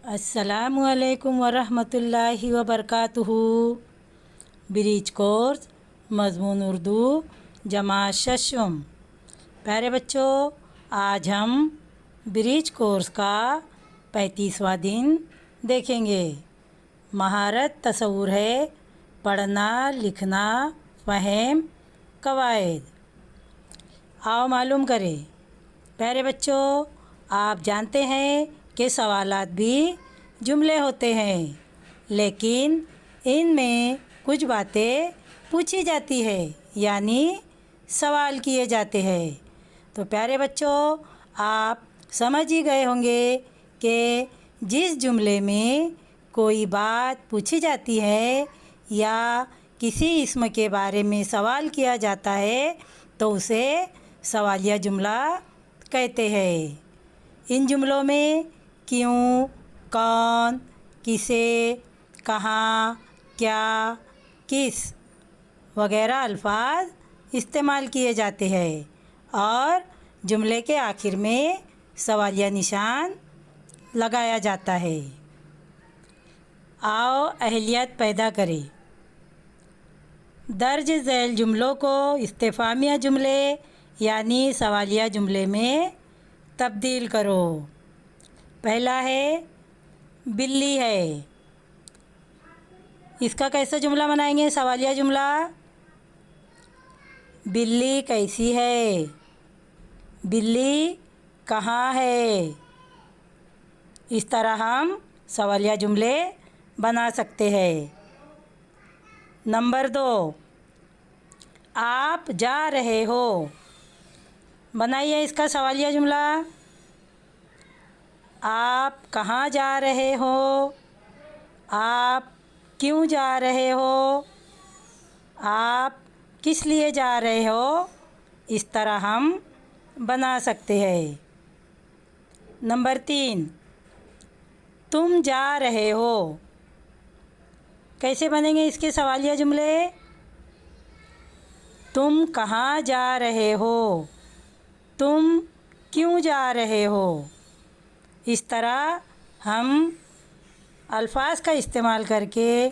अस्सलामु अलैकुम वरहमतुल्लाहि वबरकातुहू। ब्रिज कोर्स मज़मून उर्दू जमात शशम। प्यारे बच्चों, आज हम ब्रिज कोर्स का 35वां दिन देखेंगे। महारत तसव्वुर है पढ़ना लिखना फ़हम कवायद। आओ मालूम करें। प्यारे बच्चों, आप जानते हैं कि सवालात भी जुमले होते हैं, लेकिन इनमें कुछ बातें पूछी जाती है यानी सवाल किए जाते हैं। तो प्यारे बच्चों, आप समझ ही गए होंगे कि जिस जुमले में कोई बात पूछी जाती है या किसी इस्म के बारे में सवाल किया जाता है तो उसे सवालिया जुमला कहते हैं। इन जुमलों में क्यों, कौन, किसे, कहाँ, क्या, किस वगैरह अल्फाज इस्तेमाल किए जाते हैं और जुमले के आखिर में सवालिया निशान लगाया जाता है। आओ अहलियत पैदा करें। दर्ज झैल जुमलों को इस्तिफ़ामिया जुमले यानी सवालिया जुमले में तब्दील करो। पहला है बिल्ली है। इसका कैसा जुमला बनाएंगे? सवालिया जुमला। बिल्ली कैसी है? बिल्ली कहाँ है? इस तरह हम सवालिया जुमले बना सकते हैं। नंबर 2, आप जा रहे हो। बनाइए इसका सवालिया जुमला। आप कहाँ जा रहे हो? आप क्यों जा रहे हो? आप किस लिए जा रहे हो? इस तरह हम बना सकते हैं। नंबर 3, तुम जा रहे हो। कैसे बनेंगे इसके सवालिया जुमले? तुम कहाँ जा रहे हो? तुम क्यों जा रहे हो? इस तरह हम अल्फाज का इस्तेमाल करके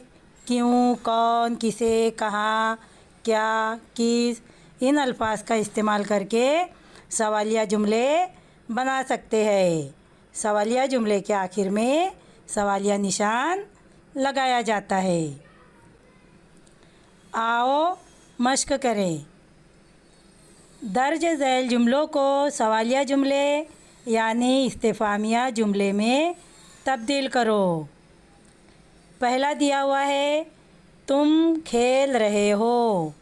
क्यों, कौन, किसे, कहाँ, क्या, किस इन अल्फाज का इस्तेमाल करके सवालिया जुमले बना सकते हैं। सवालिया जुमले के आखिर में सवालिया निशान लगाया जाता है। आओ मश्क करें। दर्ज झैल जुमलों को सवालिया जुमले यानी इस्तिफ़ामिया जुमले में तब्दील करो। पहला दिया हुआ है तुम खेल रहे हो।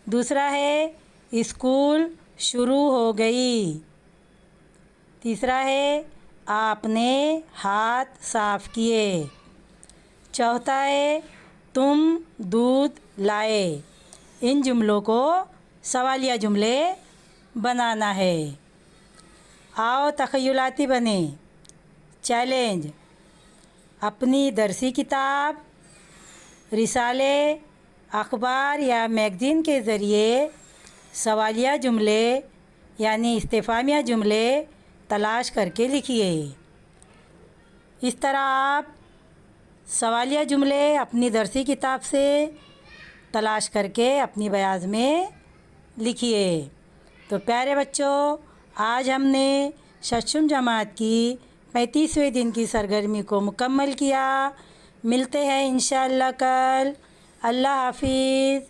दूसरा है स्कूल शुरू हो गई। तीसरा है आपने हाथ साफ़ किए। चौथा है तुम दूध लाए। इन जुमलों को सवालिया जुमले बनाना है। आओ तख़य्युलाती बने। चैलेंज: अपनी दरसी किताब, रिसाले, अखबार या मैगज़ीन के ज़रिए सवालिया जुमले यानी इस्तिफ़ामिया जुमले तलाश करके लिखिए। इस तरह आप सवालिया जुमले अपनी दरसी किताब से तलाश करके अपनी बयाज़ में लिखिए। तो प्यारे बच्चों, आज हमने शशम जमात की 35वें दिन की सरगर्मी को मुकम्मल किया। मिलते हैं इंशाअल्लाह कल। अल्लाह हाफिज़।